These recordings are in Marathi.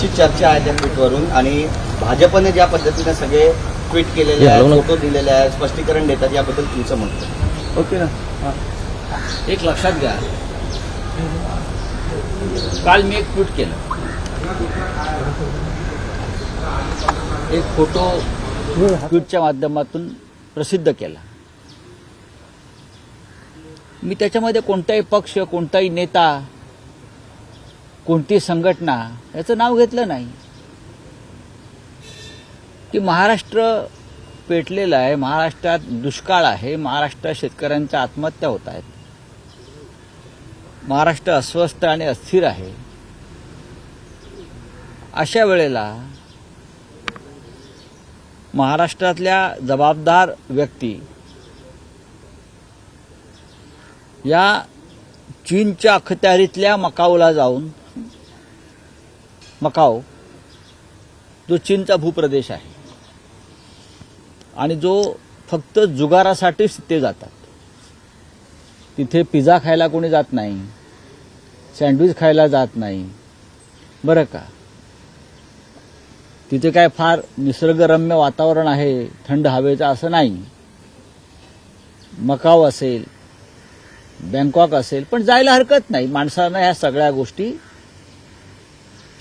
अशी चर्चा आहे त्या ट्विटवरून आणि भाजपने ज्या पद्धतीने सगळे ट्विट केलेले आहेत, फोटो दिलेले आहेत, स्पष्टीकरण देतात, याबद्दल तुमचं म्हणतो. ओके ना. एक लक्षात घ्या, काल मी एक ट्विट केलं, एक फोटो ट्विटच्या माध्यमातून प्रसिद्ध केला. मी त्याच्यामध्ये कोणताही पक्ष, कोणताही नेता, कोणती संघटना याचं नाव घेतलं नाही. की महाराष्ट्र पेटलेला आहे, महाराष्ट्रात दुष्काळ आहे, महाराष्ट्रात शेतकऱ्यांच्या आत्महत्या होत आहेत, महाराष्ट्र अस्वस्थ आणि अस्थिर आहे. अशा वेळेला महाराष्ट्रातल्या जबाबदार व्यक्ती या चीनच्या अखत्यारीतल्या मकाऊला जाऊन, मकाऊ जो चीनचा भूप्रदेश आहे आणि जो फक्त जुगारासाठीच तिथे जातात, तिथे पिझ्झा खायला कोणी जात नाही, सँडविच खायला जात नाही बरं का. तिथे काय फार निसर्गरम्य वातावरण आहे, थंड हवेचं असं नाही. मकाऊ असेल, बँकॉक असेल, पण जायला हरकत नाही. माणसानं ह्या सगळ्या गोष्टी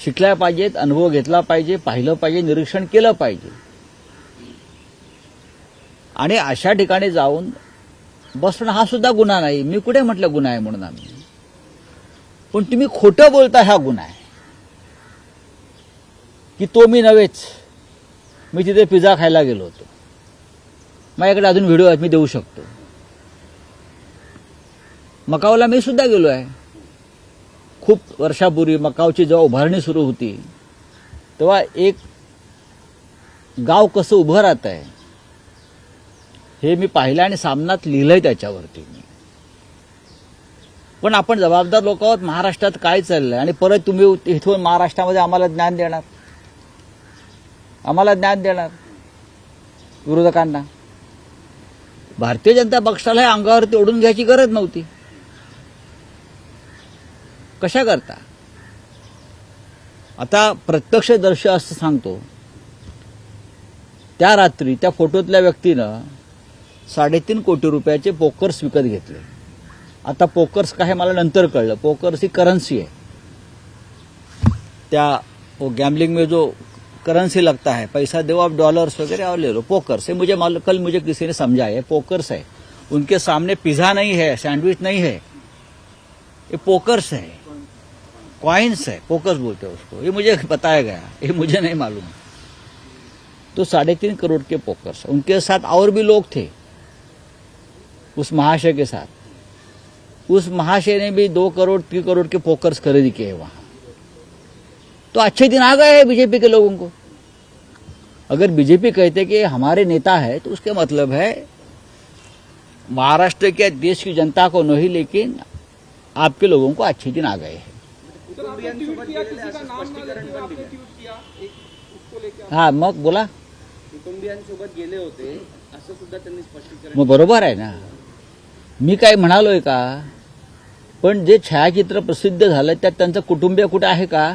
शिकल्या पाहिजेत, अनुभव घेतला पाहिजे, पाहिलं पाहिजे, निरीक्षण केलं पाहिजे. आणि अशा ठिकाणी जाऊन बसणं हा सुद्धा गुन्हा नाही. मी कुठे म्हटलं गुन्हा आहे म्हणून आम्ही, पण तुम्ही खोटं बोलता हा गुन्हा आहे. की तो मी नव्हेच, मी तिथे पिझ्झा खायला गेलो होतो, माझ्याकडे अजून व्हिडिओ आहेत, मी देऊ शकतो. मकाऊला मी सुद्धा गेलो आहे. खूप वर्षापूर्वी मकाऊची जेव्हा उभारणी सुरू होती तेव्हा एक गाव कसं उभं राहत आहे हे मी पाहिलं आणि सामनात लिहिलंय त्याच्यावरती. पण आपण जबाबदार लोक आहोत. महाराष्ट्रात काय चाललंय आणि परत तुम्ही इथून महाराष्ट्रामध्ये आम्हाला ज्ञान देणार, आम्हाला ज्ञान देणार विरोधकांना. भारतीय जनता पक्षाला हे अंगावरती ओढून घ्यायची गरज नव्हती. कशा करता? आता प्रत्यक्षदर्शी असं सांगतो, त्या रात्री त्या फोटोतल्या व्यक्तीनं 3.5 कोटी रुपयाचे पोकर्स विकत घेतले. आता पोकर्स काय मला नंतर कळलं, पोकर्स ही करन्सी है. त्या गैम्बलिंग में जो करन्सी लगता है, पैसा दो आप डॉलर्स वगैरह और ले लो, पोकर्स है. कल मुझे किसी ने समझाया पोकर्स है. उनके सामने पिज्जा नहीं है, सैंडविच नहीं है, ये पोकर्स है, कॉइन्स है, पोकर्स बोलते हैं उसको. ये मुझे बताया गया, ये मुझे नहीं मालूम. तो 3.5 करोड़ के पोकर्स, उनके साथ और भी लोग थे उस महाशय के साथ. उस महाशय ने भी 2 करोड़ 3 करोड़ के पोकर्स खरीदी किए वहां. तो अच्छे दिन आ गए हैं बीजेपी के लोगों को. अगर बीजेपी कहते कि हमारे नेता है तो उसके मतलब है महाराष्ट्र के देश की जनता को नहीं, लेकिन आपके लोगों को अच्छे दिन आ गए हैं. हाँ मग बोला, कुटुंबियांसोबत गेले होते असं सुद्धा त्यांनी स्पष्टीकरण. मग बरोबर आहे ना, मी काय म्हणालोय का? पण जे छायाचित्र प्रसिद्ध झालं त्यात त्यांचं कुटुंबीय कुठं आहे का?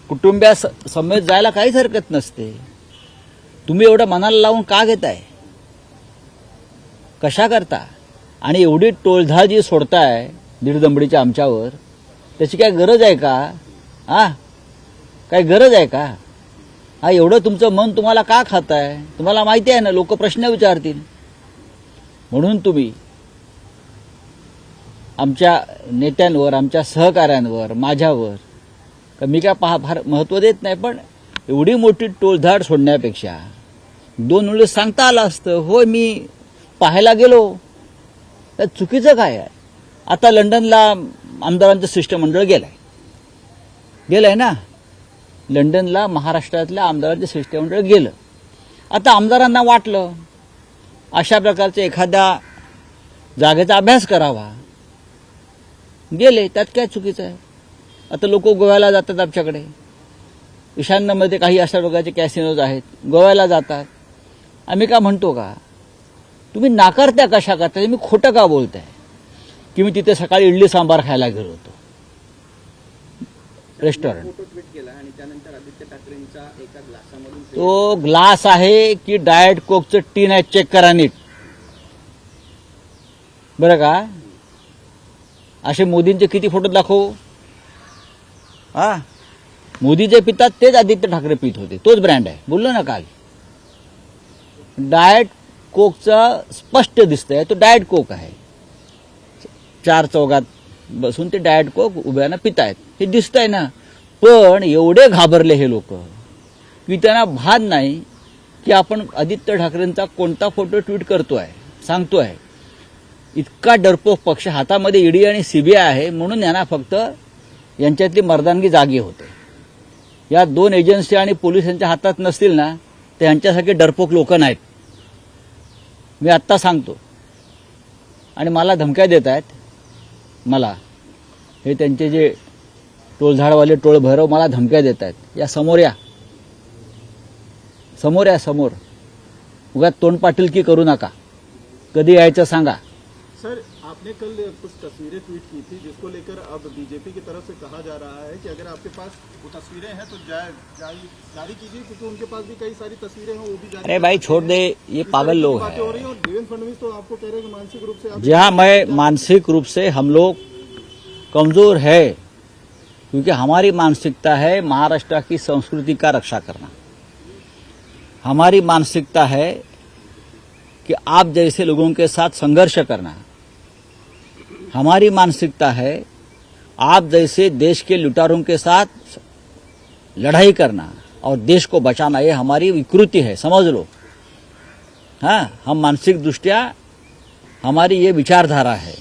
कुटुंबिया समेत जायला काहीच हरकत नसते. तुम्ही एवढं मनाला लावून का घेताय? कशा करता? आणि एवढी टोळधाळ जी सोडताय दीडदंबडीच्या आमच्यावर, त्याची काय गरज आहे का? काय गरज आहे का? एवढं तुमचं मन तुम्हाला का खाताय? तुम्हाला माहिती आहे ना, लोक प्रश्न विचारतील. म्हणून तुम्ही आमच्या नेत्यांवर, आमच्या सहकाऱ्यांवर, माझ्यावर, मी काय फार महत्व देत नाही, पण एवढी मोठी टोळधाड सोडण्यापेक्षा 2 वेळेस सांगता आलं असतं, होय मी पाहायला गेलो. त्यात चुकीचं काय आहे? आता लंडनला आमदारांचं शिष्टमंडळ गेलंय ना, लंडनला महाराष्ट्रातल्या आमदारांचं शिष्टमंडळ गेलं. आता आमदारांना वाटलं अशा प्रकारच्या एखाद्या जागेचा अभ्यास करावा, गेले. त्यात काय चुकीचं आहे? आता लोक गोव्याला जातात, आमच्याकडे ईशान्येमध्ये काही अशा प्रकारचे कॅसिनोज आहेत, गोव्याला जातात. आम्ही का म्हणतो का तुम्ही नाकारत्या कशा करता? मी खोटं का बोलताय की मी तिथे सकाळी इडली सांबार खायला गेलो होतो रेस्टॉरंट? फोटो ट्विट केला त्यानंतर आदित्य ठाकरेंचा एका ग्लासामधून तो ग्लास आहे की डाएट कोकचं टीन आहे, चेक करा नीट बरं का. असे मोदींचे किती फोटो दाखवू. हा, मोदी जे पितात तेच आदित्य ठाकरे पित होते, तोच ब्रँड आहे. बोललो ना काल. डाएट कोकचा स्पष्ट दिसतंय, तो डाएट कोक आहे. चार चौघात बसून ते डाएट कोक उभ्यानं पितायत, हे दिसतंय ना. पण एवढे घाबरले हे लोक की त्यांना भान नाही की आपण आदित्य ठाकरेंचा कोणता फोटो ट्विट करतोय, सांगतोय. इतका डरपोक पक्ष, हातामध्ये ईडी आणि सीबीआय आहे, म्हणून यांना फक्त यांच्यातली मर्दानगी जागी होते. या दोन एजन्सी आणि पोलीस यांच्या हातात नसतील ना, तर यांच्यासारखे डरपोक लोक नाहीत. मी आत्ता सांगतो. आणि मला धमक्या देत आहेत. मला हे त्यांचे जे टोळझाडवाले टोळ भैरव मला धमक्या देत आहेत. या समोर या, समोर या, समोर. उगाच तोंड पाटीलकी करू नका. कधी यायचं सांगा. सर, आपने कल कुछ तस्वीरें ट्वीट की थी जिसको लेकर अब बीजेपी की तरफ से कहा जा रहा है कि अगर आपके पास वो तस्वीरें हैं तो जारी कीजिए, क्योंकि उनके पास भी कई सारी तस्वीरें हैं, वो भी जारी. अरे भाई छोड़ दे, ये पागल लोग बातें हो रही हैं. हैं. और देवेंद्र फडणवीस तो आपको कह रहे हैं कि मानसिक रूप से आप. जी हाँ, मैं मानसिक रूप से हम लोग कमजोर है, क्योंकि हमारी मानसिकता है महाराष्ट्र की संस्कृति का रक्षा करना. हमारी मानसिकता है कि आप जैसे लोगों के साथ संघर्ष करना. हमारी मानसिकता है आप जैसे देश के लुटारों के साथ लड़ाई करना और देश को बचाना. ये हमारी विकृति है, समझ लो. हाँ, हम मानसिक दृष्टिया हमारी ये विचारधारा है.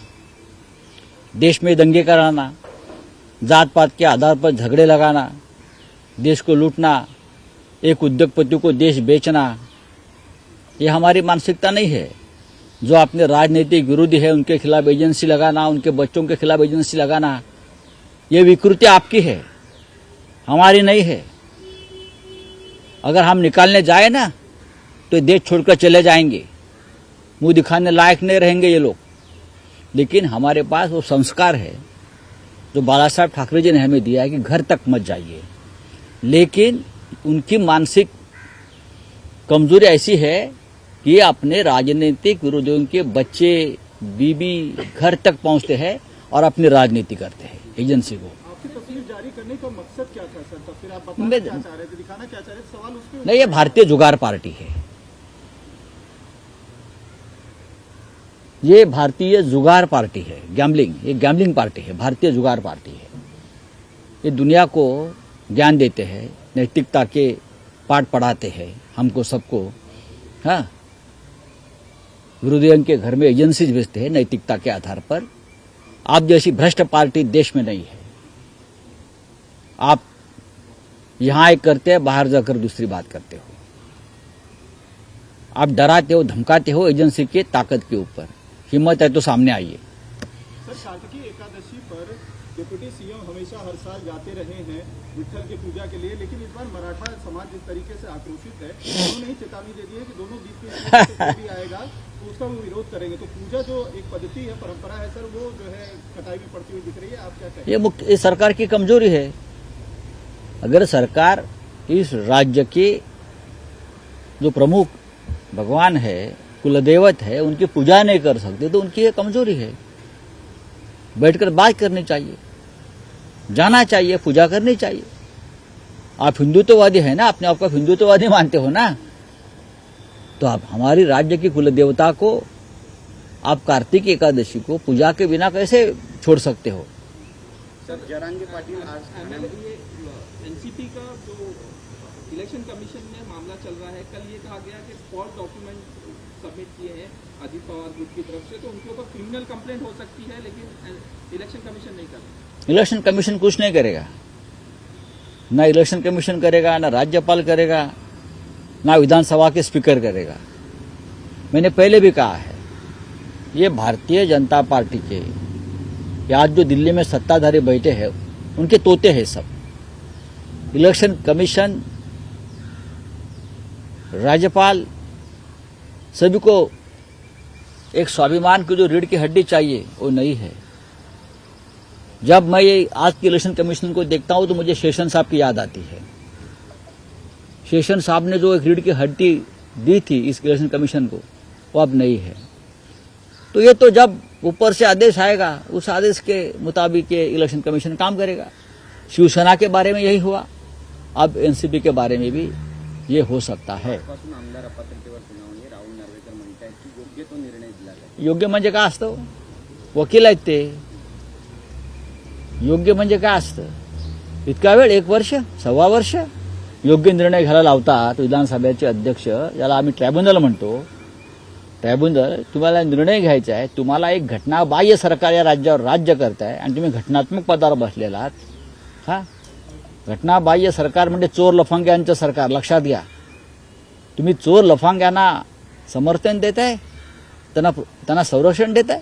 देश में दंगे कराना, जात पात के आधार पर झगड़े लगाना, देश को लूटना, एक उद्योगपति को देश बेचना, ये हमारी मानसिकता नहीं है. जो अपने राजनीतिक विरोधी है उनके खिलाफ एजेंसी लगाना, उनके बच्चों के खिलाफ एजेंसी लगाना, ये विकृति आपकी है, हमारी नहीं है. अगर हम निकालने जाए ना तो देश छोड़कर चले जाएंगे. मुंह दिखाने लायक नहीं रहेंगे ये लोग. लेकिन हमारे पास वो संस्कार है जो बाला साहब ठाकरे जी ने हमें दिया है कि घर तक मत जाइए. लेकिन उनकी मानसिक कमजोरी ऐसी है कि अपने राजनीतिक विरोधियों के बच्चे बीबी घर तक पहुंचते हैं और अपनी राजनीति करते हैं एजेंसी को. आपकी तस्वीर जारी करने का मकसद क्या था सर? तस्वीर आप बताना क्या चाह रहे थे, दिखाना क्या चाह रहे थे? सवाल उसके नहीं, ये भारतीय जुगार पार्टी है. ये भारतीय जुगार पार्टी है. गैम्बलिंग, ये गैम्बलिंग पार्टी है, भारतीय जुगार पार्टी है. ये दुनिया को ज्ञान देते हैं, नैतिकता के पाठ पढ़ाते हैं हमको सबको. हाँ, विरोधियों के घर में एजेंसीज भेजते हैं नैतिकता के आधार पर. आप जैसी भ्रष्ट पार्टी देश में नहीं है. आप यहां एक करते हैं, बाहर जाकर दूसरी बात करते हो. आप डराते हो, धमकाते हो एजेंसी के ताकत के ऊपर. हिम्मत है तो सामने आइए. सर, कार्तिकी एकादशी पर डिप्टी सीएम हमेशा हर साल जाते रहे हैं विठ्ठल की पूजा के लिए, लेकिन इस बार मराठा समाज जिस तरीके से आक्रोशित है, उन्होंने ही चेतावनी दे दी है कि दोनों दीप के भी आएगा तो उसका वो विरोध करेंगे. तो पूजा जो एक पद्धति है, परंपरा है सर, वो जो है कटाई में पड़ती हुई दिख रही है. आप क्या कहें? ये सरकार की कमजोरी है. अगर सरकार इस राज्य के जो प्रमुख भगवान है, कुलदेवत है, उनकी पूजा नहीं कर सकते तो उनकी ये कमजोरी है. बैठकर बात करनी चाहिए, जाना चाहिए, पूजा करनी चाहिए. आप हिंदुत्ववादी है ना, अपने आप को हिंदुत्ववादी मानते हो ना, तो आप हमारी राज्य की कुलदेवता को, आप कार्तिक एकादशी को पूजा के बिना कैसे छोड़ सकते हो? सर, जरांगे पाटिल आज एनसीपी का जो इलेक्शन कमीशन में मामला चल रहा है, कल ये कहा गया कि फॉल्स डॉक्यूमेंट सबमिट किए हैं अजित पवार ग्रुप की तरफ से, तो उनके ऊपर क्रिमिनल कंप्लेंट हो सकती है, लेकिन इलेक्शन कमीशन नहीं कर रहा. इलेक्शन कमीशन कुछ नहीं करेगा. ना इलेक्शन कमीशन करेगा, ना राज्यपाल करेगा, ना विधानसभा के स्पीकर करेगा. मैंने पहले भी कहा है, ये भारतीय जनता पार्टी के आज जो दिल्ली में सत्ताधारी बैठे हैं उनके तोते हैं सब. इलेक्शन कमीशन, राज्यपाल, सभी को एक स्वाभिमान की जो रीढ़ की हड्डी चाहिए वो नहीं है. जब मैं ये आज के इलेक्शन कमीशन को देखता हूं तो मुझे शेषन साहब की याद आती है. शेषन साहब ने जो एक रीढ़ की हड्डी दी थी इस इलेक्शन कमीशन को, वो अब नहीं है। तो ये तो जब ऊपर से आदेश आएगा उस आदेश के मुताबिक ये इलेक्शन कमीशन काम करेगा। शिवसेना के बारे में यही हुआ, अब एनसीपी के बारे में भी ये हो सकता है। पासून आमदार अपात्रतेवर सुनावणी राहुल नार्वेकर म्हणतात की योग्य तो निर्णय दिला जाईल। योग्य म्हणजे काय असतं? वकील आहेत ते। योग्य म्हणजे काय असतं? इतका वेळ, 1 वर्ष, 1.25 वर्ष योग्य निर्णय घ्यायला लावतात विधानसभेचे अध्यक्ष, याला आम्ही ट्रायब्युनल म्हणतो। ट्रायब्युनल, तुम्हाला निर्णय घ्यायचा आहे, तुम्हाला एक घटनाबाह्य सरकार या राज्यावर राज्य करताय आणि तुम्ही घटनात्मक पदावर बसलेला आहात। हा, घटनाबाह्य सरकार म्हणजे चोर लफंग्यांचं सरकार, लक्षात घ्या। तुम्ही चोर लफंग्यांना समर्थन देताय, त्यांना संरक्षण देताय।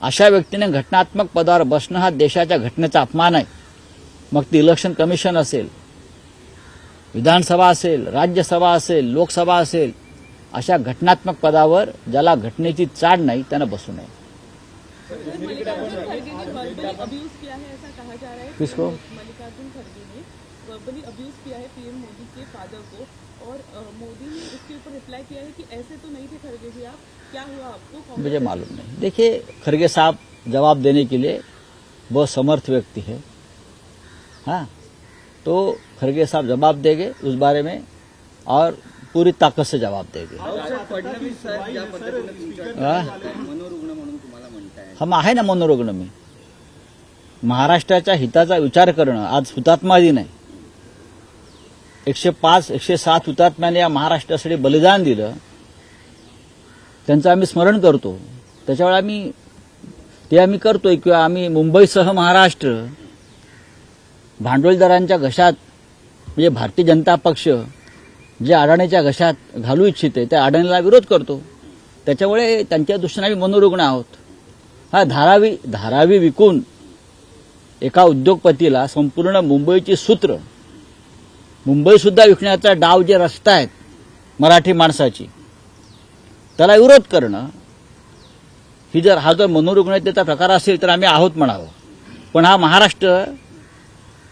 अशा व्यक्तीने घटनात्मक पदावर बसणं हा देशाच्या घटनेचा अपमान आहे। मग ती इलेक्शन कमिशन असेल, विधानसभा असेल, राज्यसभा असेल, लोकसभा असेल, अशा घटनात्मक पदावर ज्याला घटनेची चाड नाही त्यांना बसू नये। अब्यूज किया है ऐसा कहा जा रहा है। किसको? मल्लिकार्जुन खड़गे ने वर्बली अब्यूज किया है पीएम मोदी के फादर को, और मोदी ने उसके ऊपर रिप्लाई किया है कि ऐसे तो नहीं थे खड़गे जी आप, क्या हुआ आपको? मुझे मालूम नहीं। देखिए, खड़गे साहब जवाब देने के लिए बहुत समर्थ व्यक्ति है। हाँ, तो खड़गे साहब जवाब देंगे उस बारे में और पूरी ताकत से जवाब देंगे। फडणवीस साहेब ज्या पद्धतीने तुमच्या हाँ? मनोरुग्ण म्हणून तुम्हाला म्हणताय, हम आहे ना मनोरुग्ण मी। महाराष्ट्राच्या हिताचा विचार करणं, आज हुतात्मा दिन आहे। 105, 107 हुतात्म्याने या महाराष्ट्रासाठी बलिदान दिलं, त्यांचं आम्ही स्मरण करतो। त्याच्यावेळी आम्ही करतोय किंवा आम्ही मुंबईसह महाराष्ट्र भांडवलदारांच्या घशात, म्हणजे भारतीय जनता पक्ष जे अडाणीच्या घशात घालू इच्छिते त्या अडाणीला विरोध करतो। त्याच्यामुळे त्यांच्या दृष्टीने आम्ही मनोरुग्ण आहोत। हा, धारावी विकून एका उद्योगपतीला संपूर्ण मुंबईची सूत्र, मुंबई सुद्धा विकण्याचा डाव जे रचतायत मराठी माणसाची, त्याला विरोध करणं हा जर मनोरुग्णतेचा प्रकार असेल तर आम्ही आहोत म्हणावं। पण हा महाराष्ट्र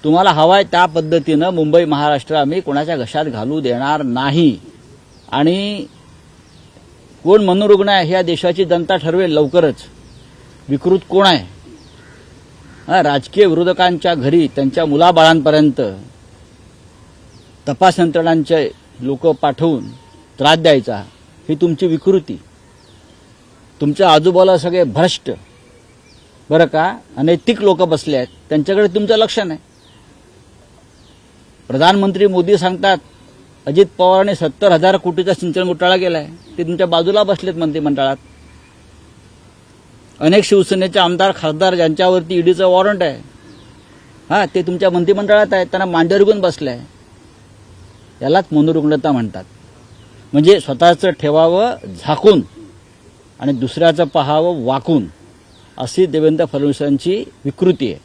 तुम्हाला हवाय त्या पद्धतीनं मुंबई महाराष्ट्र आम्ही कोणाच्या घशात घालू देणार नाही। आणि कोण मनोरुग्ण आहे हे या देशाची जनता ठरवेल लवकरच। विकृत कोण आहे? राजकीय विरोधकांच्या घरी त्यांच्या मुलाबाळांपर्यंत तपास यंत्रणांचे लोक पाठवून त्रास द्यायचा, ही तुमची विकृती। तुमच्या आजूबाजूला सगळे भ्रष्ट, बरं का, अनैतिक लोक बसले आहेत, त्यांच्याकडे तुमचं लक्ष नाही। प्रधानमंत्री मोदी सांगतात अजित पवारांनी 70,000 कोटीचा सिंचन घोटाळा केलाय, ते तुमच्या बाजूला बसलेत मंत्रिमंडळात। अनेक शिवसेनेचे आमदार खासदार ज्यांच्यावरती ईडीचं वॉरंट आहे, हा, ते तुमच्या मंत्रिमंडळात आहेत, त्यांना मांडीवर घेऊन बसले आहे। यालाच मनोरुग्णता म्हणतात। म्हणजे स्वतःचं ठेवावं झाकून आणि दुसऱ्याचं पाहावं वाकून, अशी देवेंद्र फडणवीसांची विकृती आहे,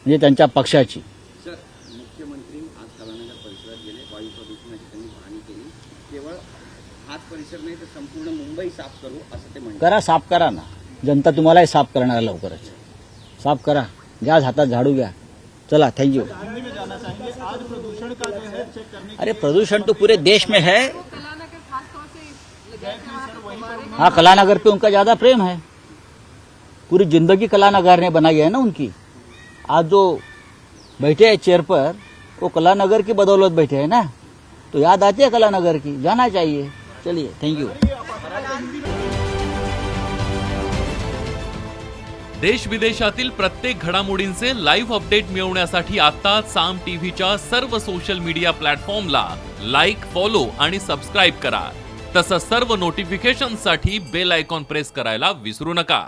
म्हणजे त्यांच्या पक्षाची। सर, मुख्यमंत्री आज कलानगर परिसरात गेले, वायू प्रदूषणाची त्यांनी पाहणी केली। केवळ हाच परिसर नाही तर संपूर्ण मुंबई साफ करू असं ते म्हणतात। करा, साफ करा ना, जनता तुम्हालाही साफ करणार लवकरच। साफ करा, घ्या हातात झाडू घ्या, चला, थैंक यू। हिंदी में जानना चाहेंगे, आज प्रदूषण का जो है चेक करने अरे प्रदूषण तो पूरे देश में है। कलानगर खासतौर से गए थे वहाँ पे, हाँ, कलानगर पे उनका ज्यादा प्रेम है। पूरी जिंदगी कलानगर ने बनाई है ना उनकी। आज जो बैठे हैं चेयर पर, वो कलानगर की बदौलत बैठे हैं ना, तो याद आती है कलानगर की, जाना चाहिए। चलिए, थैंक यू। देश विदेशातील प्रत्येक घडामोडींचे लाईव्ह अपडेट मिळवण्यासाठी आता साम टीव्हीच्या सर्व सोशल मीडिया प्लॅटफॉर्मला लाईक, फॉलो आणि सबस्क्राईब करा। तसंच सर्व नोटिफिकेशनसाठी बेल आयकॉन प्रेस करायला विसरू नका।